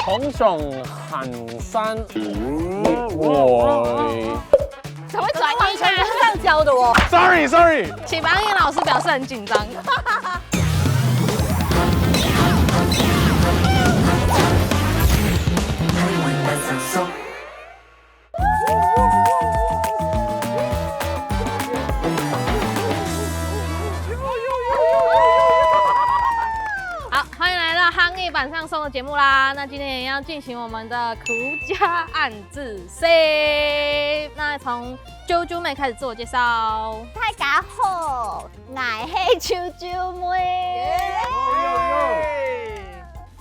孔融行山回。怎么会转音全部是这样教的哦。Sorry， 启邦英老师表示很紧张。好，欢迎来到夯艺板上送的节目啦。那今天也要进行我们的苦家暗自 say。那从啾啾妹开始自我介绍。大家好，我是啾啾妹。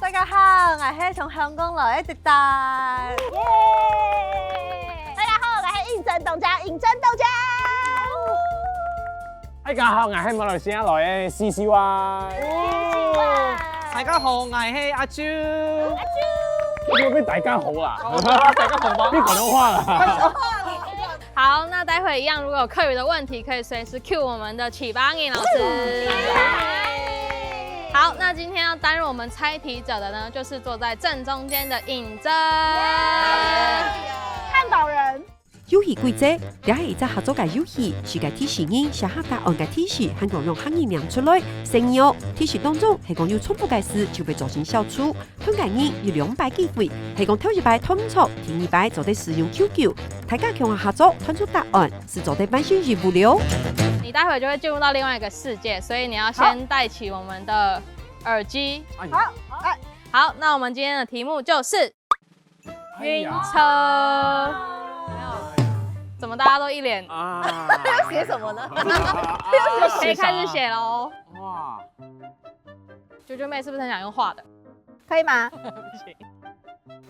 大家好，我是從香港來的大。大家好，我是應徵豆家，應徵豆家。大家好，我係馬來西亞來嘅 CCY。大家好，我係阿朱。我邊大家好啦？大家好嗎？邊廣東話啦？好，那待会一样，如果有客语的问题，可以随时 cue 我们的启邦英老师。好，那今天要担任我们猜题者的呢，就是坐在正中间的尹真。漢堡人。遊戲規則，這係一隻合作嘅遊戲，是個提示人寫下答案嘅提示，韓國用漢語念出來。成藥提示當中係講要重複嘅事就被造成消除。通解人有200機會，係講頭一擺通錯，第二擺就得使用 QQ。大家強合作，推出答案，是做得半心日不留。你待會就會進入到另外一個世界，所以你要先戴起我們的耳機。好，那我們今天的題目就是暈車。怎麼大家都一臉啊！要寫什麼呢？可以開始寫嘍。哇！啾啾妹是不是很想用畫的？可以嗎？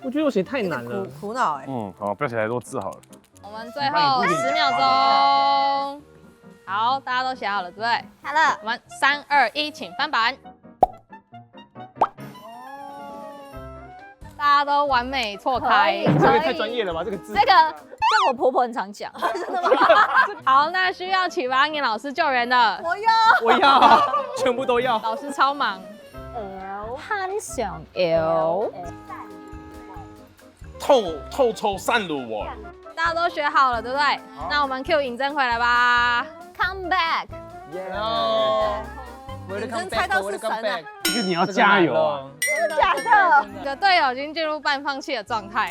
我覺得我寫太難了。苦惱哎。好，不要寫太多字好了。我們最後10秒鐘。好，大家都寫好了，對不對？好了。我們3、2、1，請翻版。大家都完美錯開。這個太專業了吧？這個字。這個我婆婆很常講。真的嗎？好，那需要啟邦英老師救援的。我要，全部都要。老師超忙。漢上 L。透抽散入我。大家都學好了，對不對？那我們 Q 尹真回來吧。 Come back。你真猜到是神啊！這個你要加油啊！真的假的？你的隊友已經進入半放棄的狀態。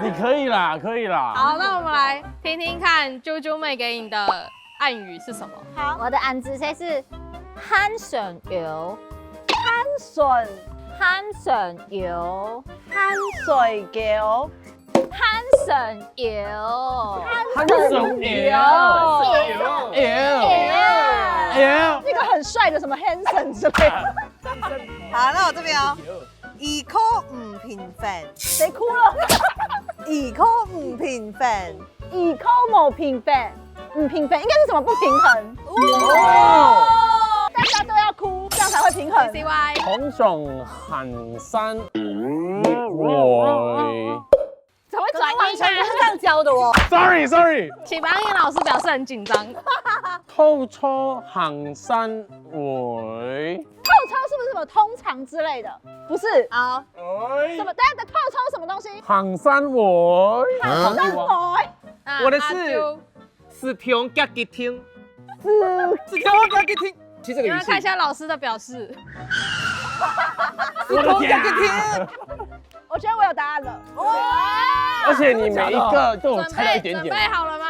你可以啦，可以啦。好，那我們來聽聽看啾啾妹給你的暗語是什麼？好，我的暗字寫是漢上油，漢順，漢上油，漢水油，漢上油，漢上油，那個很帥的什麼 Hanson 之類的。好，那我這邊哦，二科唔平凡，誰哭了？二科唔平凡，二科冇平凡，唔平凡應該是什麼不平衡？哦，大家都要哭，這樣才會平衡。CY。孔融行山回。怎麼會轉音全部是這樣教的哦。Sorry，啟邦英老師表示很緊張。透抽行山回。透抽是不是什麼通常之類的？不是。好。什麼？大家的透抽什麼東西？行山回。行山回。我的是是聽家己聽，是聽家己聽。其實這個語你們看一下老師的表示。我的天！我覺得我有答案了。而且你每一個都有猜到一點準點。備好了嗎？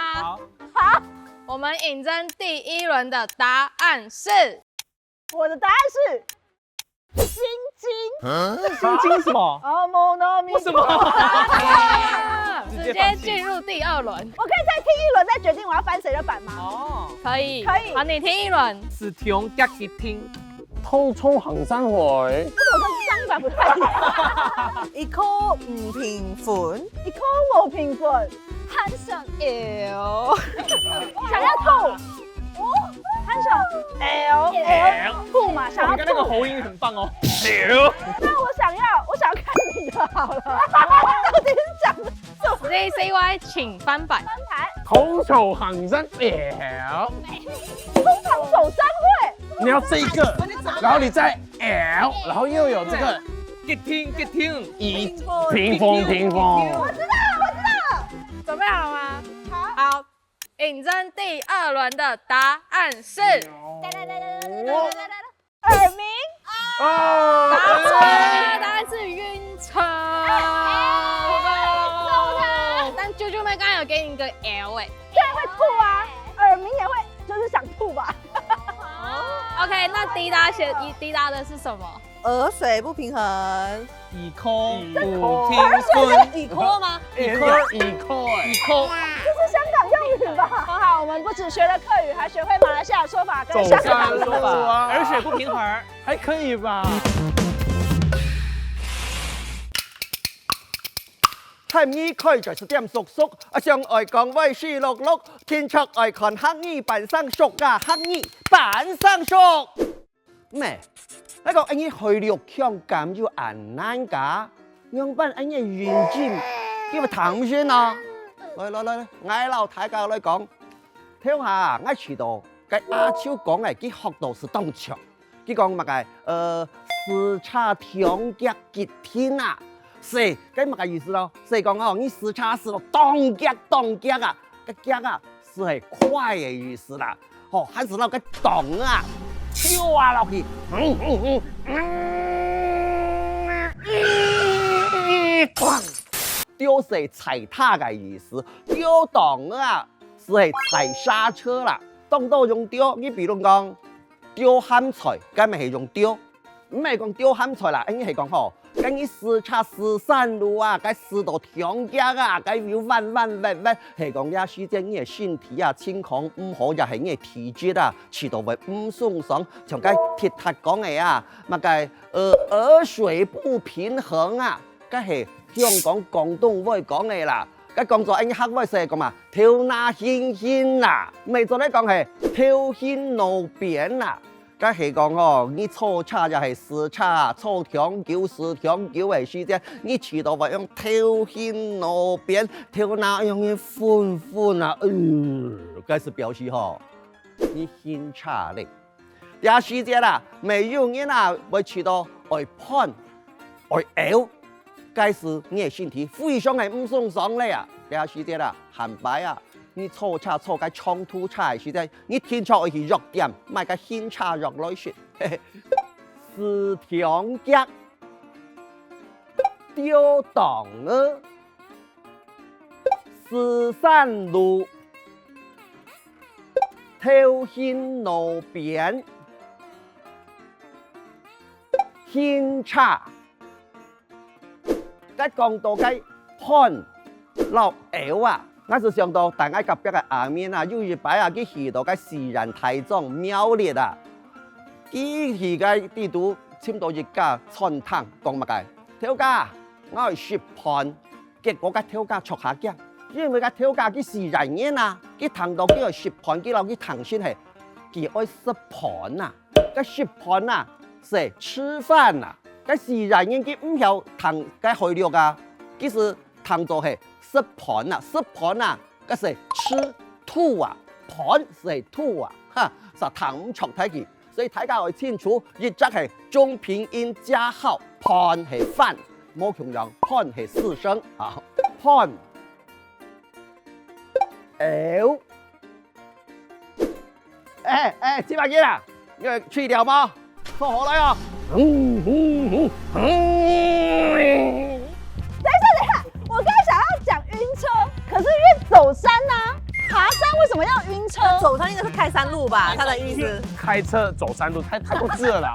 好。我們尹真第一輪的答案是，我的答案是心經。心經什麼？為什麼？直接進入第二輪。我可以再聽一輪，再決定我要翻誰的版嗎？哦，可以，可以好，你聽一輪。是聽家己聽。透抽行山回。為什麼跟上一版不太一樣？一科唔平凡，一科冇平凡，漢上 L， 想要吐。漢上 L 吐嘛，想要你剛那個吐。喉音很棒哦。那我想要看你的好了，到底是講的什麼？ CCY 請翻版。翻牌，孔融行山 L，通常走山會。你要這一個，然後你再 L，然後又有這個吉天吉天，屏风屏风。准备好了吗？好，引针第2轮的答案是耳鸣。哦，答错了，答案是晕车。但啾啾妹刚刚有给你一个 L 哎。对，会吐啊，耳鸣也会，就是想吐吧。OK， 那滴答的是什么？耳水不平衡，一口不平是一科吗？一颗。这是香港用语吧？很好，我们不只学了客语，还学会马来西亚说法跟香港的说法。耳水不平衡。还可以吧？探衣區就是點熟熟，上外講威斯碌碌，天出外看黑衣扮生熟啊，黑衣扮生熟。咩？那個anh ấy hơi liều khiong cảm như ảnh nan cả, nhưng bên anh ấy nhìn chim, cái mà thẳng xuyên à. Lại, ngay lâu thái cao lại講, theo hà ngay chỉ đồ, cái Á Châu講này cái học đồ是東橋，佢講乜嘅？時差天腳吉天啊，是，咁乜嘅意思咯？是講哦，你時差是咯，當腳啊，個腳啊是係快嘅意思啦，哦，還是那個動啊。跳啊落去，丟是踩踏嘅意思，丟檔啊是係踩剎車啦。當到用丟，你比如講丟鹹菜，咁咪係用丟，唔係講丟鹹菜啦，應該係講吼，咁你時差時散路啊，咁時到天腳啊，咁要彎，係講呀，時間你嘅身體啊情況唔好，就係你嘅體質啊，遲到會唔順爽，像咁鐵塔講嘅啊，乜嘅耳水不平衡啊，咁係香港廣東話講嘅啦。咁講咗，黑話成講嘛，跳那牽啦，咪做咧講係跳牽路邊啦。咁係講哦，你錯差就係時差，錯長久時長久嘅時間，你遲到話用跳牽路邊，跳那用嘅寬啊，咁是表示吼，你牽差咧。啲時間啦，未有人啊會遲到會判會咬。該是你的身體非常的唔順爽咧啊！啲時間啦，閒擺啊，你錯差該衝突差嘅時間，你天錯去弱點，咪個牽差弱來說，時天腳丟檔啊，時散路跳牽路邊，牽差。cái con đồ cái hòn lọc ẻo à，我是想到大家隔壁嘅下面啊，有一擺啊，佢去到個私人體裝苗栗啊，佢去個地圖簽到一家餐廳講乜嘅？條架我去食盤，結果個條架戳下腳，因為個條架佢私人嘢啊，佢談到佢去食盤，佢老佢談先係佢愛食盤啊，個食盤啊係吃飯啊。cái時人應該唔曉談cái會聊啊，其實談做係食盤啊，cái是吃吐啊，盤是吐啊，哈，實談唔錯睇佢，所以大家要清楚，一則係中拼音加號，盤係飯，冇強調盤係四聲啊，盤，L， 芝麻姐啊，因為去掉嗎？放好來啊！等一下，我刚才想要讲晕车，可是因为走山啊，爬山为什么要晕车？走山应该是开山路吧，他的意思。开车走山路太不值了啦！